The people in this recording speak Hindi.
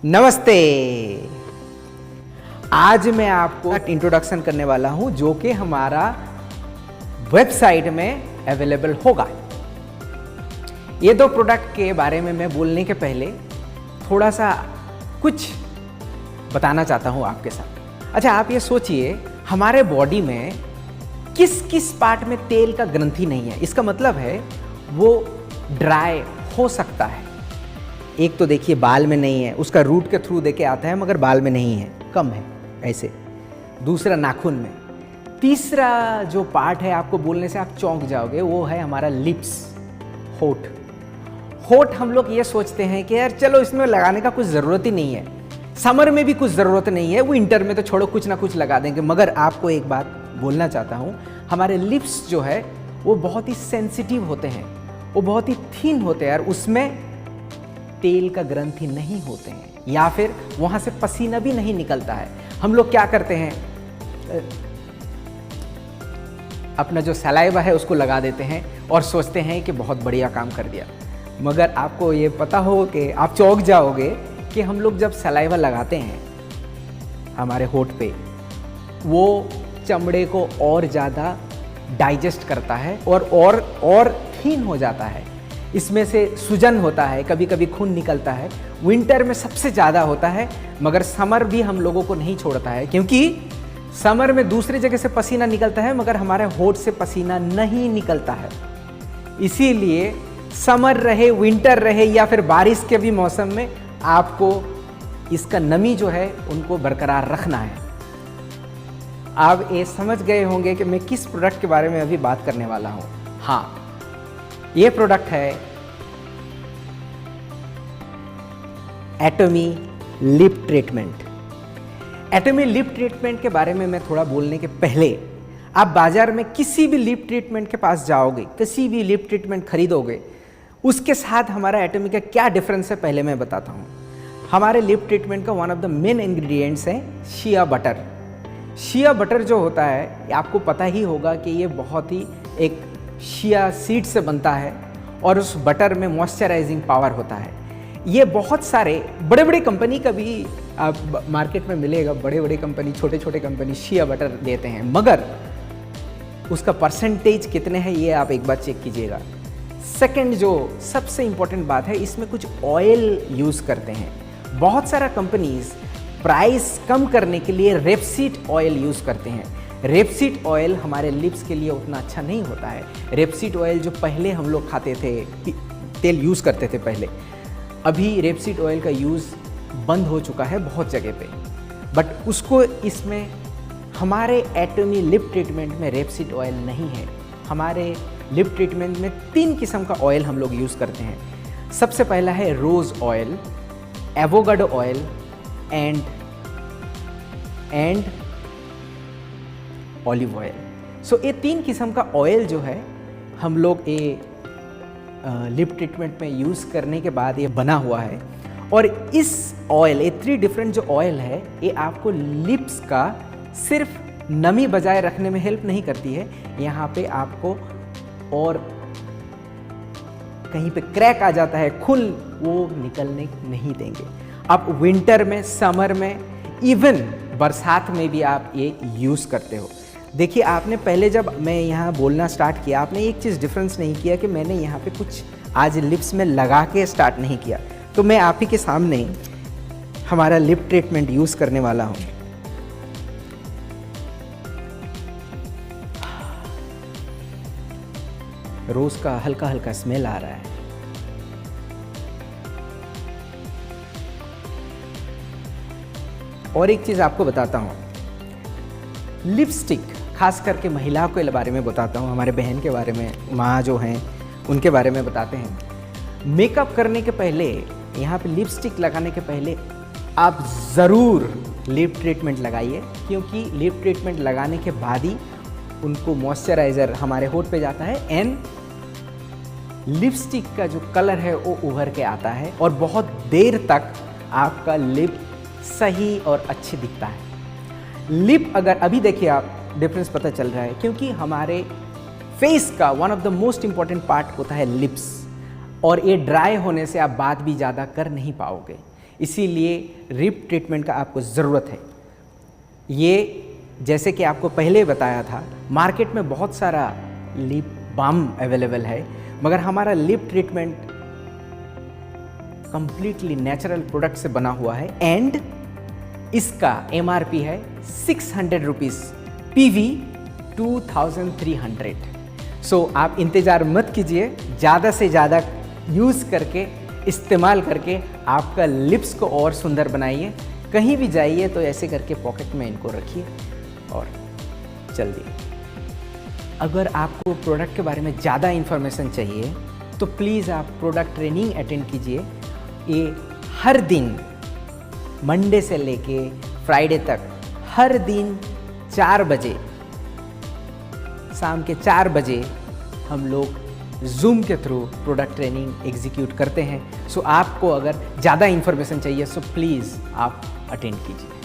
नमस्ते। आज मैं आपको इंट्रोडक्शन करने वाला हूं जो कि हमारा वेबसाइट में अवेलेबल होगा। ये दो प्रोडक्ट के बारे में मैं बोलने के पहले थोड़ा सा कुछ बताना चाहता हूं आपके साथ। अच्छा, आप ये सोचिए हमारे बॉडी में किस किस पार्ट में तेल का ग्रंथि नहीं है। इसका मतलब है वो ड्राई हो सकता है। एक तो देखिए बाल में नहीं है, उसका रूट के थ्रू देके आता है मगर बाल में नहीं है, कम है ऐसे। दूसरा नाखून में। तीसरा जो पार्ट है आपको बोलने से आप चौंक जाओगे, वो है हमारा लिप्स, होठ। होठ हम लोग ये सोचते हैं कि यार चलो इसमें लगाने का कुछ ज़रूरत ही नहीं है, समर में भी कुछ ज़रूरत नहीं है, विंटर में तो छोड़ो कुछ ना कुछ लगा देंगे। मगर आपको एक बात बोलना चाहता हूँ, हमारे लिप्स जो है वो बहुत ही सेंसिटिव होते हैं, वो बहुत ही थिन होते हैं और उसमें तेल का ग्रंथि नहीं होते हैं या फिर वहाँ से पसीना भी नहीं निकलता है। हम लोग क्या करते हैं, अपना जो सलाइवा है उसको लगा देते हैं और सोचते हैं कि बहुत बढ़िया काम कर दिया। मगर आपको ये पता हो कि आप चौंक जाओगे कि हम लोग जब सलाइवा लगाते हैं हमारे होठ पे, वो चमड़े को और ज़्यादा डाइजेस्ट करता है और थीन हो जाता है। इसमें से सूजन होता है, कभी कभी खून निकलता है। विंटर में सबसे ज़्यादा होता है, मगर समर भी हम लोगों को नहीं छोड़ता है, क्योंकि समर में दूसरी जगह से पसीना निकलता है मगर हमारे होठ से पसीना नहीं निकलता है। इसीलिए समर रहे, विंटर रहे या फिर बारिश के भी मौसम में आपको इसका नमी जो है उनको बरकरार रखना है। आप ये समझ गए होंगे कि मैं किस प्रोडक्ट के बारे में अभी बात करने वाला हूँ। हाँ, ये प्रोडक्ट है एटमी लिप ट्रीटमेंट। एटमी लिप ट्रीटमेंट के बारे में मैं थोड़ा बोलने के पहले, आप बाजार में किसी भी लिप ट्रीटमेंट के पास जाओगे, किसी भी लिप ट्रीटमेंट खरीदोगे, उसके साथ हमारा एटमी का क्या डिफरेंस है पहले मैं बताता हूँ। हमारे लिप ट्रीटमेंट का one of the main ingredients है शिया बटर। शिया बटर जो होता है आपको पता ही होगा कि ये बहुत ही एक शिया सीड से बनता है और उस बटर में मॉइस्चराइजिंग पावर होता है। ये बहुत सारे बड़े बड़े कंपनी का भी आप मार्केट में मिलेगा, बड़े बड़े कंपनी, छोटे छोटे कंपनी शिया बटर देते हैं, मगर उसका परसेंटेज कितने हैं ये आप एक बार चेक कीजिएगा। सेकंड, जो सबसे इंपॉर्टेंट बात है, इसमें कुछ ऑयल यूज़ करते हैं। बहुत सारा कंपनीज प्राइस कम करने के लिए रेपसीड ऑयल यूज़ करते हैं। रेपसीड ऑयल हमारे लिप्स के लिए उतना अच्छा नहीं होता है। रेपसीड ऑयल जो पहले हम लोग खाते थे, तेल यूज़ करते थे पहले, अभी रेपसीड ऑयल का यूज़ बंद हो चुका है बहुत जगह पे। बट उसको इसमें हमारे एटमी लिप ट्रीटमेंट में रेपसीड ऑयल नहीं है। हमारे लिप ट्रीटमेंट में 3 किस्म का ऑयल हम लोग यूज़ करते हैं। सबसे पहला है rose oil, avocado oil and olive oil. So ये 3 किस्म का ऑयल जो है हम लोग ये लिप ट्रीटमेंट में यूज़ करने के बाद ये बना हुआ है। और इस ऑयल, ये 3 डिफरेंट जो ऑयल है, ये आपको लिप्स का सिर्फ नमी बजाय रखने में हेल्प नहीं करती है, यहाँ पे आपको और कहीं पे क्रैक आ जाता है, खुल, वो निकलने नहीं देंगे। आप विंटर में, समर में, इवन बरसात में भी आप ये यूज़ करते हो। देखिए, आपने पहले जब मैं यहाँ बोलना स्टार्ट किया, आपने एक चीज़ डिफरेंस नहीं किया कि मैंने यहाँ पे कुछ आज लिप्स में लगा के स्टार्ट नहीं किया। तो मैं आप ही के सामने हमारा लिप ट्रीटमेंट यूज़ करने वाला हूँ। रोज़ का हल्का हल्का स्मेल आ रहा है। और एक चीज़ आपको बताता हूँ, लिपस्टिक, खास करके महिलाओं के बारे में बताता हूँ, हमारे बहन के बारे में, माँ जो हैं उनके बारे में बताते हैं। मेकअप करने के पहले, यहाँ पे लिपस्टिक लगाने के पहले आप ज़रूर लिप ट्रीटमेंट लगाइए, क्योंकि लिप ट्रीटमेंट लगाने के बाद ही उनको मॉइस्चराइज़र हमारे होठ पे जाता है एंड लिपस्टिक का जो कलर है वो उभर के आता है और बहुत देर तक आपका लिप सही और अच्छी दिखता है। लिप अगर अभी देखिए आप, डिफरेंस पता चल रहा है, क्योंकि हमारे फेस का one of the most important part होता है लिप्स, और ये ड्राई होने से आप बात भी ज़्यादा कर नहीं पाओगे। इसीलिए लिप ट्रीटमेंट का आपको ज़रूरत है। ये जैसे कि आपको पहले बताया था, मार्केट में बहुत सारा लिप बाम अवेलेबल है, मगर हमारा lip treatment completely natural product से बना हुआ है एंड इसका MRP है 600 रुपीज़, PV 2300। सो आप इंतज़ार मत कीजिए, ज़्यादा से ज़्यादा यूज़ करके, इस्तेमाल करके आपका लिप्स को और सुंदर बनाइए। कहीं भी जाइए तो ऐसे करके पॉकेट में इनको रखिए और चल दिए। अगर आपको प्रोडक्ट के बारे में ज़्यादा इन्फॉर्मेशन चाहिए तो प्लीज़ आप प्रोडक्ट ट्रेनिंग अटेंड कीजिए। ये हर दिन मंडे से लेके फ्राइडे तक हर दिन 4 बजे, शाम के 4 बजे हम लोग जूम के थ्रू प्रोडक्ट ट्रेनिंग एग्जीक्यूट करते हैं। सो आपको अगर ज़्यादा इन्फॉर्मेशन चाहिए सो प्लीज़ आप अटेंड कीजिए।